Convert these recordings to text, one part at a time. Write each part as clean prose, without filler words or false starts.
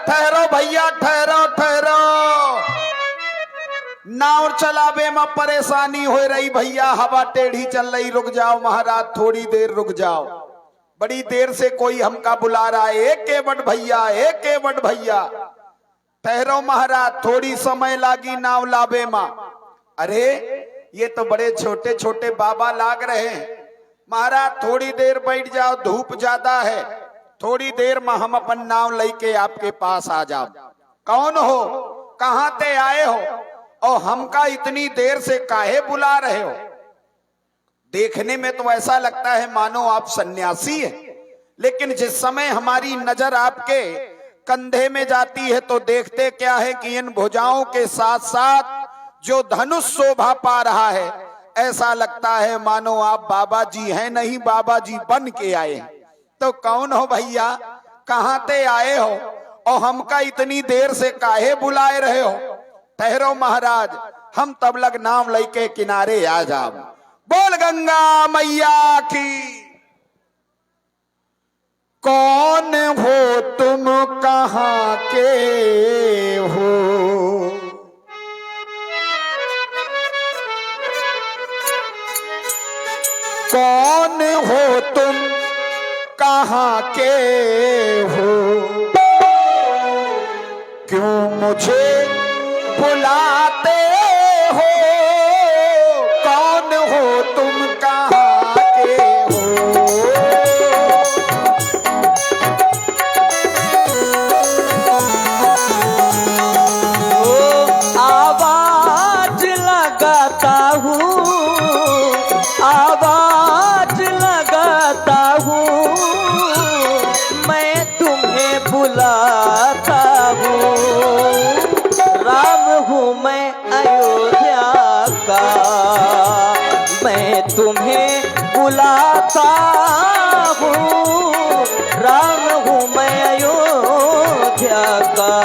ठहरो भैया, ठहरो ठहरो। नाव चलावे में परेशानी हो रही भैया, हवा टेढ़ी चल रही। रुक जाओ महाराज, थोड़ी देर रुक जाओ। बड़ी देर से कोई हमका बुला रहा है। एक केवट भैया, एक केवट भैया। ठहरो महाराज, थोड़ी समय लागी नाव लावे में। अरे ये तो बड़े छोटे छोटे बाबा लाग रहे हैं। महाराज थोड़ी देर बैठ जाओ, धूप ज्यादा है। थोड़ी देर में हम अपन नाव लेके आपके पास आ जाओ। कौन हो, कहां ते आए हो, और हमका इतनी देर से काहे बुला रहे हो? देखने में तो ऐसा लगता है मानो आप सन्यासी हैं, लेकिन जिस समय हमारी नजर आपके कंधे में जाती है तो देखते क्या है कि इन भुजाओं के साथ साथ जो धनुष शोभा पा रहा है, ऐसा लगता है मानो आप बाबा जी हैं, नहीं बाबा जी बन के आए हैं। तो कौन हो भैया, कहां ते आए हो, और हमका इतनी देर से काहे बुलाए रहे हो? ठहरो महाराज, हम तब लग नाव लेके किनारे आ जाओ। बोल गंगा मैया की। कौन हो तुम, कहां के हो? कौन हो तुम, कहां के हो? क्यों मुझे बुलाते हो? कौन हो तुम, कहां के हो? आवाज लगाता हूँ, आवाज लगाता हूँ, मैं तुम्हें बुलाता हूँ। राम हूँ मैं अयोध्या का, मैं तुम्हें बुलाता हूँ। राम हूँ मैं अयोध्या का।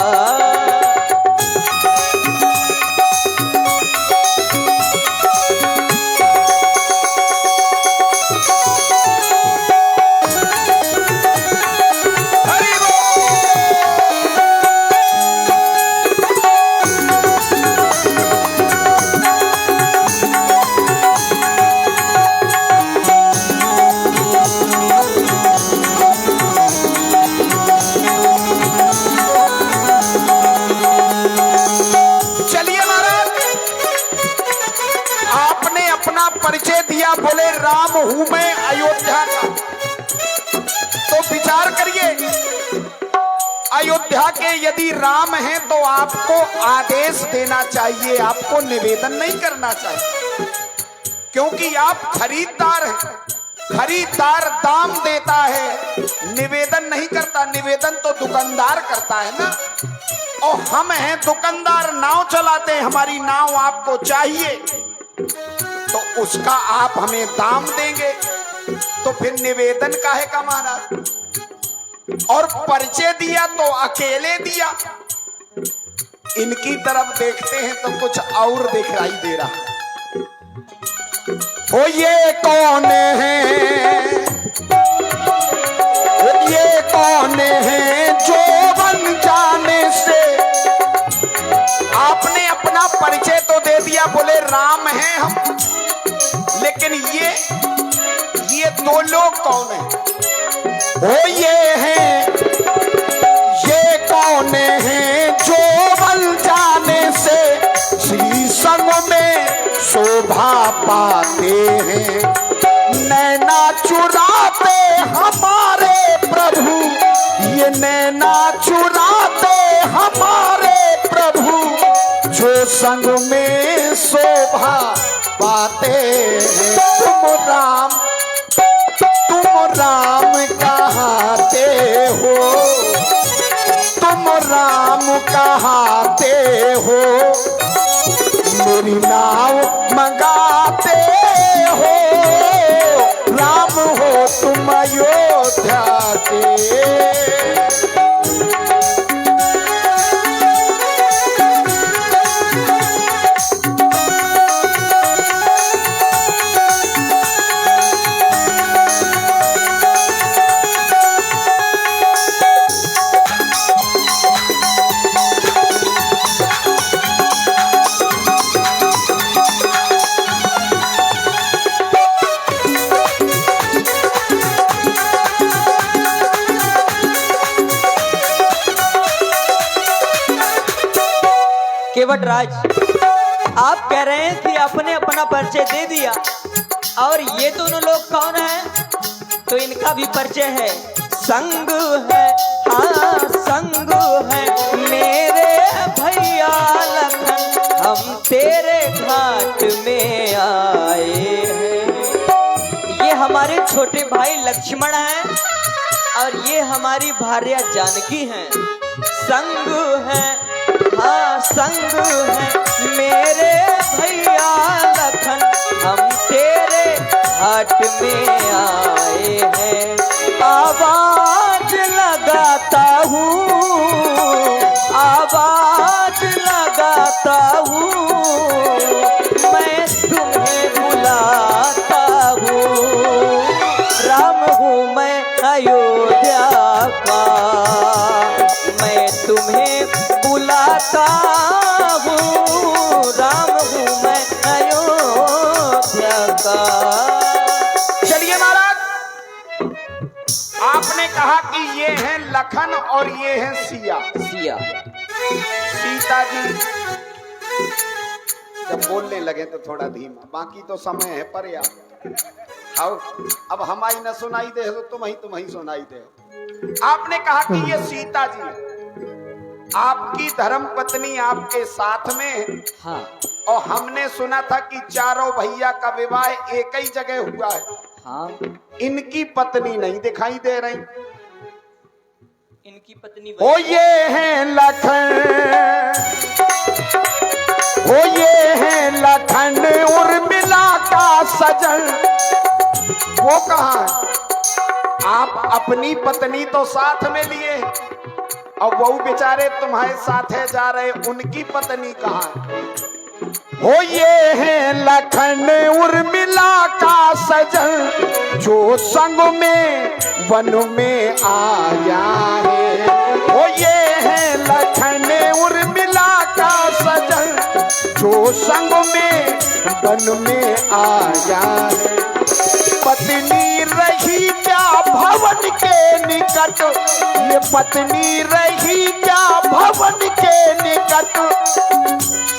परिचय दिया, बोले राम हूं मैं अयोध्या का। तो विचार करिए, अयोध्या के यदि राम हैं तो आपको आदेश देना चाहिए, आपको निवेदन नहीं करना चाहिए, क्योंकि आप खरीदार हैं। खरीदार दाम देता है, निवेदन नहीं करता। निवेदन तो दुकानदार करता है ना। और हम हैं दुकानदार, नाव चलाते हैं, हमारी नाव आपको चाहिए तो उसका आप हमें दाम देंगे। तो फिर निवेदन काहे का माना? और परिचय दिया तो अकेले दिया। इनकी तरफ देखते हैं तो कुछ और दिखाई दे रहा है। ओ ये कौन है, ये कौन है जो बन जाने से। आपने अपना परिचय तो दे दिया, बोले राम हैं हम, लेकिन ये दो लोग कौन हैं? वो ये हैं, ये कौन हैं जो बन जाने से श्री संग में शोभा पाते हैं। नैना चुराते हमारे प्रभु, ये नैना चुराते हमारे प्रभु, जो संग में शोभा पाते हैं। तुम राम कहाते हो, तुम राम कहाते हो, मेरी नाव मंगाते हो। राम हो तुम अयोध्या के। केवट राज, आप कह रहे हैं कि आपने अपना परिचय दे दिया, और ये दोनों लोग कौन हैं? तो इनका भी परिचय है। संग है, हाँ संग है मेरे भैया लखन, हम तेरे घाट में आए हैं। ये हमारे छोटे भाई लक्ष्मण हैं और ये हमारी भार्या जानकी हैं। संग है, हाँ संग है मेरे भैया लखन, हम तेरे घाट में आए हैं। आवाज लगाता हूँ, आवाज लगाता हूँ, मैं तुम्हें बुलाता हूँ। राम हूँ मैं अयोध्या का, मैं तुम्हें बुलाता हूँ। राम हूँ मैं अयोध्या का। चलिए महाराज, आपने कहा कि ये हैं लखन और ये हैं सिया। सिया, सीता जी जब बोलने लगे तो थोड़ा धीमा, बाकी तो समय है पर्याप्त। आओ, अब हमारी न सुनाई दे तो तुम्हें सुनाई दे। आपने कहा कि ये सीता जी आपकी धर्म पत्नी आपके साथ में है। हाँ और हमने सुना था कि चारों भैया का विवाह एक ही जगह हुआ है। हाँ, इनकी पत्नी नहीं दिखाई दे रही। इनकी पत्नी ओ ये हैं लखन, ओ ये हैं लखन उर्मिला का सजन। वो कहाँ है? आप अपनी पत्नी तो साथ में लिए और वो बेचारे तुम्हारे साथ जा रहे, उनकी पत्नी कहाँ है? हो ये हैं लखन उर्मिला का सजन, जो संग में वन में आया है। हो ये हैं लखन उर्मिला का सजन, जो संग में वन में आया है। पत्नी रही क्या भवन के निकट, ये पत्नी रही क्या भवन के निकट,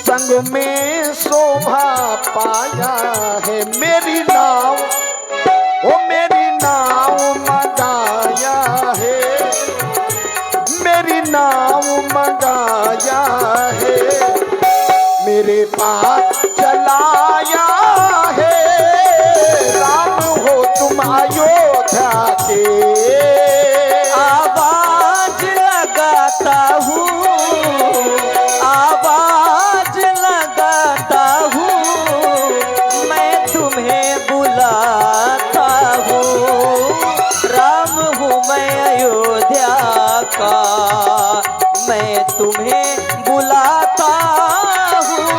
संग में शोभा पाया है। मेरी नाव, ओ मेरी नाव मंगाया है, मेरी नाव मंगाया है, मेरे पास चलाया है। राम हो तुम अयोध्या के, आवाज लगाता हूँ, आवाज लगाता हूँ, मैं तुम्हें बुलाता हूँ। राम हूँ मैं अयोध्या का, मैं तुम्हें बुलाता हूँ।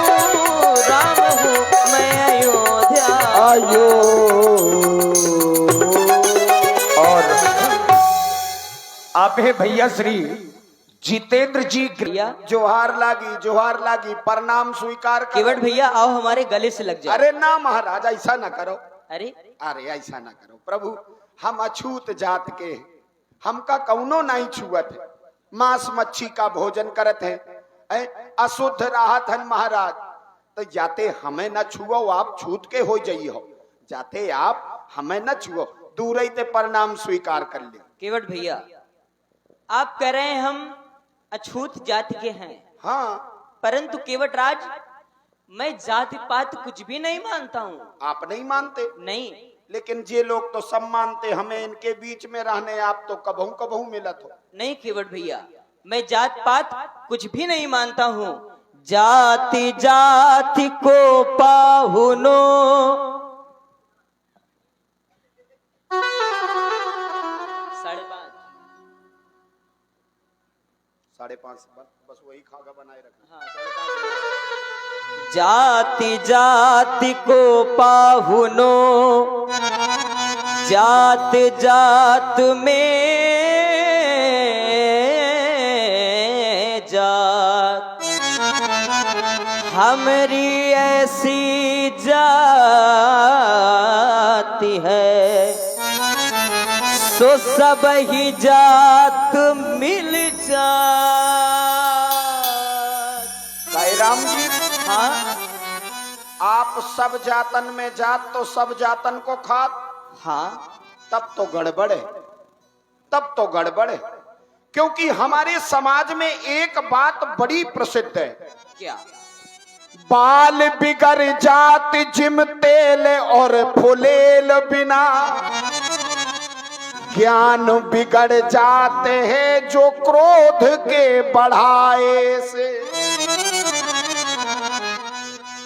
राम हूँ मैं अयोध्या आयो। और आपे भैया श्री जितेंद्र जी भैया, जोहार लागी प्रणाम स्वीकार करो। केवट भैया आओ हमारे गले से लग जाओ। अरे ना महाराज, ऐसा ना करो। अरे अरे ऐसा ना करो प्रभु, हम अछूत जात के हैं, हमका कौनो नहीं छुअत है। मांस मच्छी का भोजन करत है, अशुद्ध राहत हन महाराज। तो जाते हमें न छुओ, आप छूत के हो जाइए हो। जाते आप हमें न छुओ, दूर ही ते प्रणाम स्वीकार कर ले। केवट भैया, आप कह रहे हैं हम अछूत जाति के हैं। हाँ, परंतु केवट राज, मैं जाति पात कुछ भी नहीं मानता हूँ। आप नहीं मानते? नहीं, लेकिन ये लोग तो सब मानते। हमें इनके बीच में रहने आप तो कबहू कबहू मिलत हो। नहीं केवट भैया, मैं जात पात कुछ भी नहीं मानता हूँ। जाति जाति को पाहुनो, 5:30 बस वही खागा बनाए रखना। जाति जाति को पाहुनो, जात जात में जात, हमारी ऐसी जाति है सो सब ही जात मिल जात। साईं राम राम जी, हाँ आप सब जातन में जात तो सब जातन को खात, हाँ, तब तो गड़बड़ है, तब तो गड़बड़ है। क्योंकि हमारे समाज में एक बात बड़ी प्रसिद्ध है, क्या? बाल बिगड़ जात जिम तेल और फुलेल बिना, ज्ञान बिगड़ जाते हैं जो क्रोध के बढ़ाए से,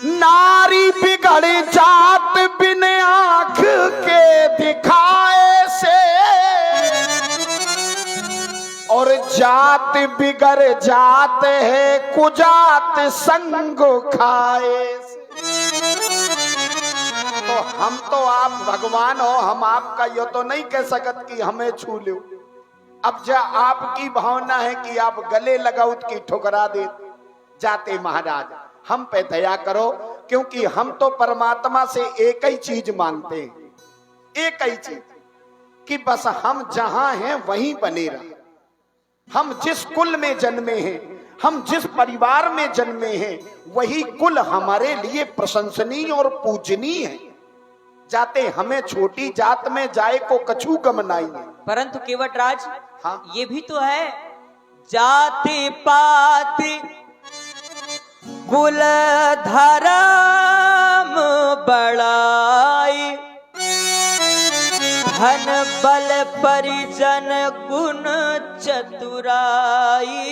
नारी बिगड़ जात बिन आंख के दिखाए से, और जात बिगड़ जाते हैं कुजात संग खाए से। तो हम तो आप भगवान हो, हम आपका यो तो नहीं कह सकत कि हमें छू लो। अब जा आपकी भावना है कि आप गले लगाउत की ठुकरा दे जाते महाराज, हम पे दया करो, क्योंकि हम तो परमात्मा से एक ही चीज मांगते हैं, एक ही चीज कि बस हम जहां हैं वहीं बने रहे। हम जिस कुल में जन्मे हैं, हम जिस परिवार में जन्मे हैं, वही कुल हमारे लिए प्रशंसनीय और पूजनीय है। जाते हमें छोटी जात में जाए को कछू गमनाई है। परंतु केवट राज, हाँ, ये भी तो है, जाति पाति कुल धर्म बड़ाई, धन बल परिजन गुण चतुराई।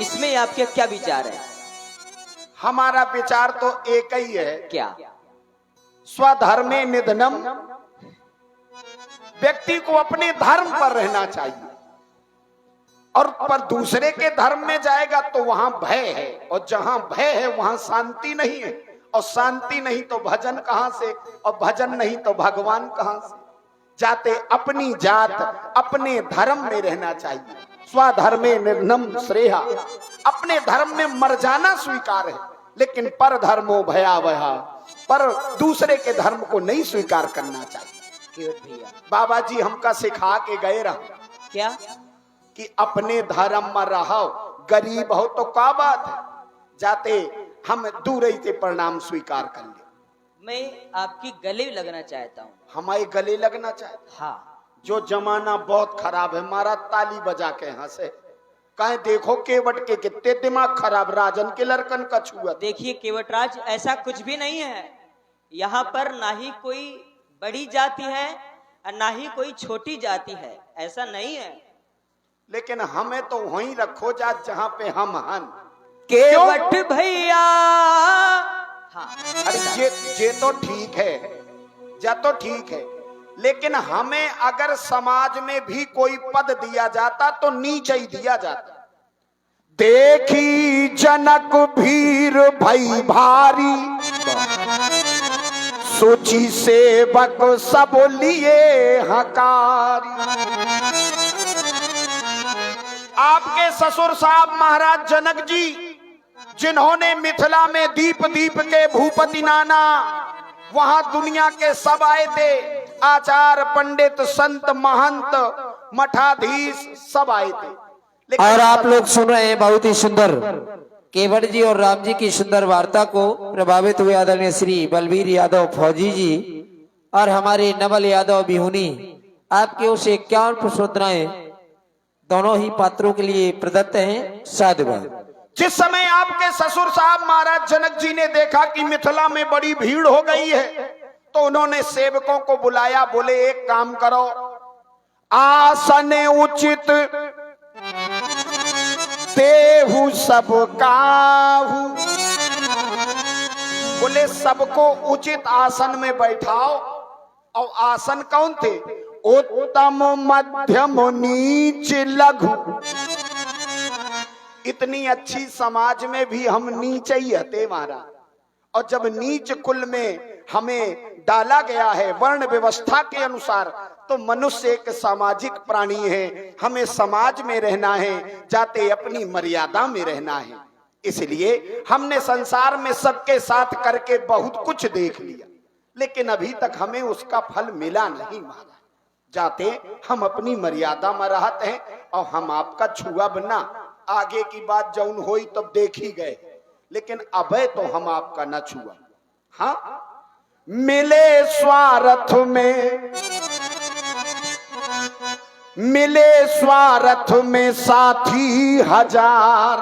इसमें आपके क्या विचार है? हमारा विचार तो एक ही है, क्या? स्वधर्मे निधनम, व्यक्ति को अपने धर्म पर रहना चाहिए, और पर दूसरे के धर्म में जाएगा तो वहां भय है, और जहां भय है वहां शांति नहीं है, और शांति नहीं तो भजन कहां से, और भजन नहीं तो भगवान कहां से। जाते अपनी जात अपने धर्म में रहना चाहिए। स्वधर्मे निर्णम श्रेया, अपने धर्म में मर जाना स्वीकार है, लेकिन पर धर्मो भयावह, पर दूसरे के धर्म को नहीं स्वीकार करना चाहिए। भैया बाबा जी हमका सिखा के गए रहा क्या कि अपने धर्म में रहो, गरीब हो तो क्या बात है, जाते हम दूर ही से प्रणाम स्वीकार कर ले। मैं आपकी गले लगना चाहता हूँ। हमारे गले लगना चाहते? हाँ, जो जमाना बहुत खराब है, मारा ताली बजा के हंसे, कहे देखो केवट के कितने दिमाग खराब, राजन के लड़कन का छुआ। देखिए केवटराज, ऐसा कुछ भी नहीं है। यहाँ पर ना ही कोई बड़ी जाति है और ना ही कोई छोटी जाति है, ऐसा नहीं है। लेकिन हमें तो वहीं रखो जा जहाँ पे हम हन। केवट भैया, हाँ, अरे ये तो ठीक है, जा तो ठीक है, लेकिन हमें अगर समाज में भी कोई पद दिया जाता तो नीचे ही दिया जाता। देखी जनक भीर भई भारी, सोची सेवक सब लिए हकारी। आपके ससुर साहब महाराज जनक जी, जिन्होंने मिथिला में दीप दीप के भूपति नाना, वहां दुनिया के सब आए थे, आचार्य पंडित संत महंत मठाधीश सब आए थे। और आप लोग सुन रहे हैं बहुत ही सुंदर केवट जी और राम जी की सुंदर वार्ता को प्रभावित हुए आदरणीय श्री बलबीर यादव फौजी जी और हमारे नवल यादव बिहुनी, आपके ओर से 51 पुष्पोत्तराएं दोनों ही पात्रों के लिए प्रदत्त हैं। साधुवाद। जिस समय आपके ससुर साहब महाराज जनक जी ने देखा कि मिथिला में बड़ी भीड़ हो गई है, तो उन्होंने सेवकों को बुलाया, बोले एक काम करो, आसन उचित देहु सब काहू, बोले सबको उचित आसन में बैठाओ। और आसन कौन थे? उत्तम मध्यम नीच लघु। इतनी अच्छी समाज में भी हम नीचे ही हते महाराज, और जब नीच कुल में हमें डाला गया है वर्ण व्यवस्था के अनुसार, तो मनुष्य एक सामाजिक प्राणी है, हमें समाज में रहना है, जाते अपनी मर्यादा में रहना है। इसलिए हमने संसार में सबके साथ करके बहुत कुछ देख लिया, लेकिन अभी तक हमें उसका फल मिला नहीं महाराज। जाते हम अपनी मर्यादा में रहते हैं और हम आपका छुआ बना, आगे की बात जौन होई तब देख ही गए, लेकिन अबे तो हम आपका न छुआ। हाँ, मिले स्वार्थ में, मिले स्वार्थ में साथी हजार,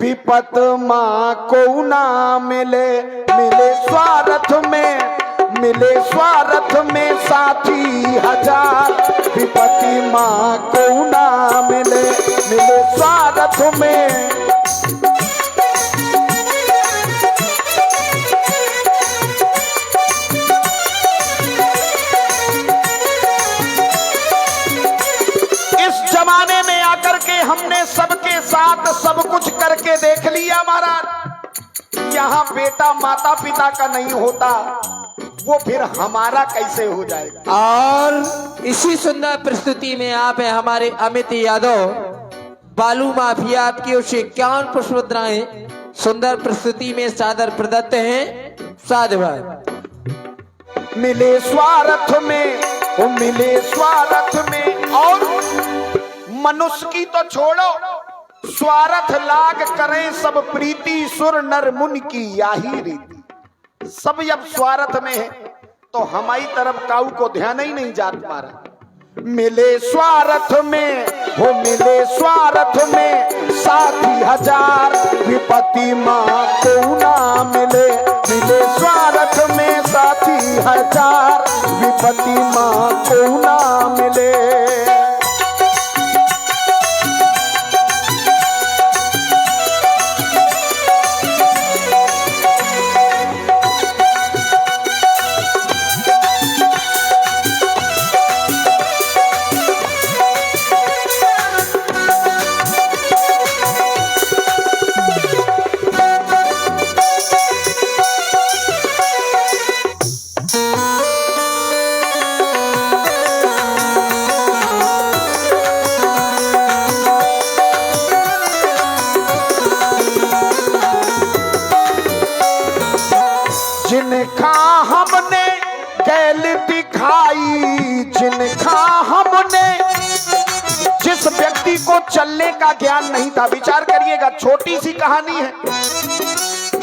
विपत मां को ना मिले। मिले स्वार्थ में, मिले स्वार्थ में साथी हजार, विपत्ति मां को ना मिले। मिले स्वार्थ में, जमाने में आकर के हमने सबके साथ सब कुछ करके देख लिया महाराज। यहाँ बेटा माता पिता का नहीं होता, वो फिर हमारा कैसे हो जाएगा। और इसी सुंदर प्रस्तुति में आप हैं हमारे अमित यादव, बालू माफिया आपकी ओर से 51 पुष्पमुद्राएं सुंदर प्रस्तुति में सादर प्रदत्त हैं। साधुवाद। मिले स्वार्थ में, वो मिले स्वार्थ में, और मनुष्य की तो छोड़ो, स्वार्थ लाग करें सब प्रीति, सुर नर मुनि की याही रीति। सब जब स्वार्थ में है तो हमारी तरफ काऊ को ध्यान ही नहीं जात पा रहा। मिले स्वार्थ में, हो मिले स्वार्थ में साथी हजार, विपत्ति मां को ना मिले। मिले स्वार्थ में साथी हजार, विपत्ति मां को ना मिले। जिनका हमने गैल दिखाई, जिनका हमने, जिस व्यक्ति को चलने का ज्ञान नहीं था, विचार करिएगा, छोटी सी कहानी है।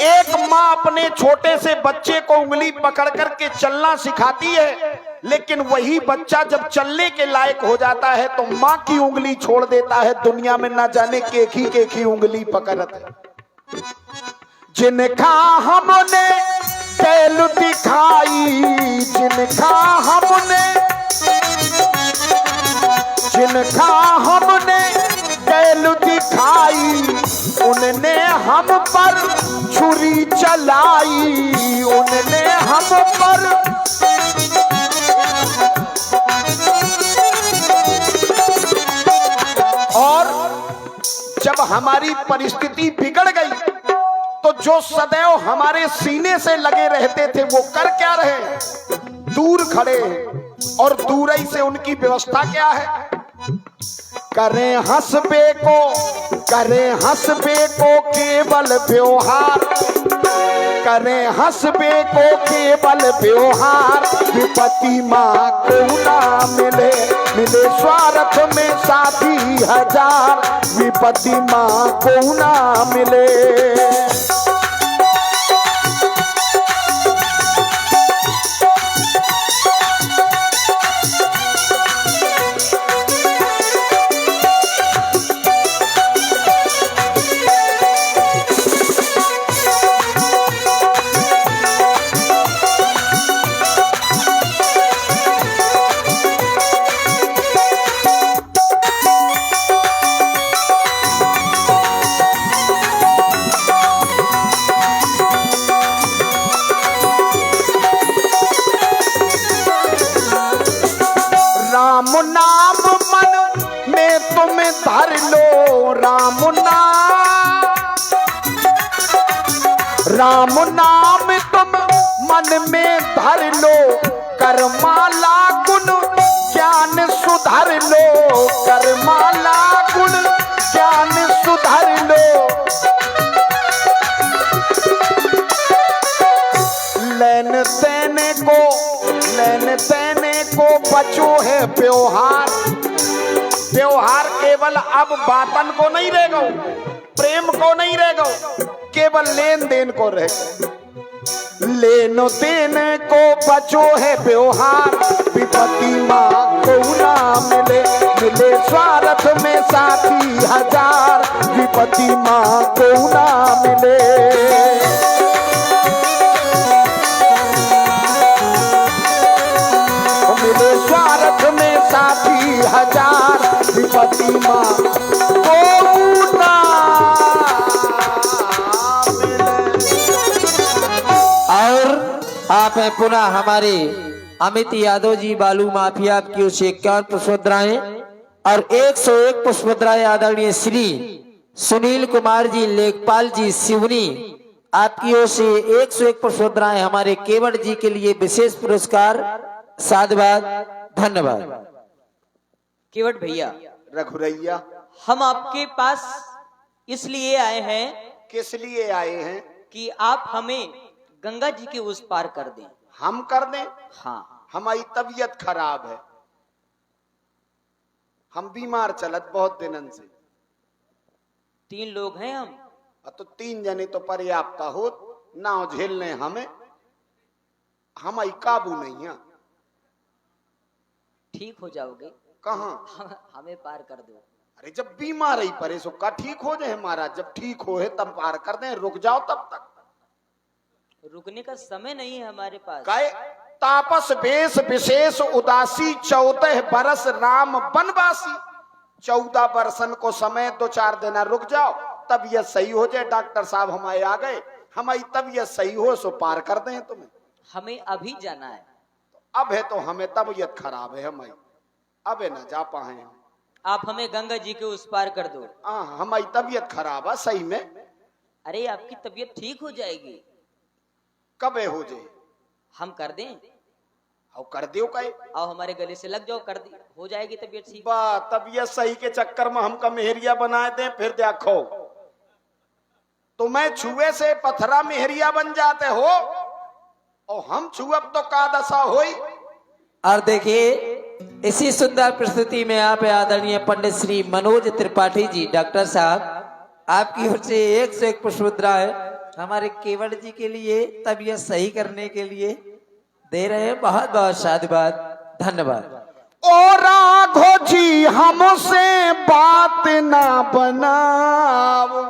एक माँ अपने छोटे से बच्चे को उंगली पकड़ करके चलना सिखाती है, लेकिन वही बच्चा जब चलने के लायक हो जाता है तो माँ की उंगली छोड़ देता है, दुनिया में ना जाने केखी उंगली पकड़त है। जिनका हमने कैल दिखाई, जिनका हमने, जिनका हमने कैल दिखाई, उनने हम पर छुरी चलाई, उनने हम पर। और जब हमारी परिस्थिति बिगड़ गई तो जो सदैव हमारे सीने से लगे रहते थे वो कर क्या रहे, दूर खड़े, और दूर ही से उनकी व्यवस्था क्या है, करें हंसबे को, करें हंसबे को केवल व्यवहार, करें हंसबे को केवल व्यवहार, विपत्ति मां को ना मिले। मिले स्वार्थ में साथी हजार, विपत्ति मां को ना मिले। राम नाम मन में तुम धर लो, राम नाम, राम नाम तुम मन में धर लो, करमाला गुण ज्ञान सुधर लो, करमाला गुण ज्ञान सुधर लो। लेन तेने को बचो है त्योहार। त्योहार केवल अब बातन को नहीं रह गो, प्रेम को नहीं रह गो, केवल लेन देन को रह गो। लेनो देने को बचो है व्यवहार। विपत्ति माँ को ना मिले, मिले स्वार्थ में साथी हजार। विपत्ति माँ को ना मिले। मिले स्वार्थ में साथी हजार। विपत्ति माँ को ना और आप हैं पुनः हमारे अमित यादव जी बालू माफिया की ओर से 51 पुष्पमुद्राएं और 101 पुष्पमुद्राएं आदरणीय श्री सुनील कुमार जी लेखपाल जी सिवनी आपकी ओर से 101 पुष्पमुद्राएं हमारे केवट जी के लिए विशेष पुरस्कार। साधुवाद, धन्यवाद। केवट भैया, रघुरैया, हम आपके पास इसलिए आए हैं किस लिए आए हैं? कि आप हमें गंगा जी के उस पार कर दें। हम कर दें? हाँ, हमारी तबीयत खराब है, हम बीमार चलत बहुत दिनन से। 3 लोग हैं हम। तो 3 जने तो पर्याप्त हो, नाव झेलने हमें, हमारी काबू नहीं है। ठीक हो जाओगे? कहाँ? हमें पार कर दो। अरे जब बीमार ही परे सो का ठीक हो जाए महाराज, जब ठीक हो है तब पार कर दें, रुक जाओ तब तक। रुकने का समय नहीं है हमारे पास। काय तापस वेश विशेष उदासी 14 बरस राम बनवासी। 14 बरसन को समय 2-4 दिन रुक जाओ, तबीयत सही हो जाए। डॉक्टर साहब हमारे आ गए, हमारी तबीयत सही हो सो पार कर दें तुम्हें। हमें अभी जाना है। अब है तो हमें तबीयत खराब है हमारी, अब है ना जा पाए हम। आप हमें गंगा जी के उस पार कर दो। हाँ, हमारी तबीयत खराब है सही में। अरे आपकी तबीयत ठीक हो जाएगी। कब है हो जाए? हम कर दें? और कर दियो कहे। आओ हमारे गले से लग जाओ, कर दी हो जाएगी तबीयत ठीक। बा तबीयत सही के चक्कर में हमका मेहरिया बनाए दें, फिर देखो तुम्हें छुए से पथरा मेहरिया बन जाते हो, और हम छुअब तो का दशा होई। और देखिए इसी सुंदर प्रस्तुति में आप आदरणीय पंडित श्री मनोज त्रिपाठी जी डॉक्टर साहब आपकी ओर से 101 पुष्पमुद्रा है हमारे केवट जी के लिए तबीयत सही करने के लिए दे रहे हैं। बहुत बहुत साधुवाद, धन्यवाद। ओ राघो जी हमसे बात ना बनाओ।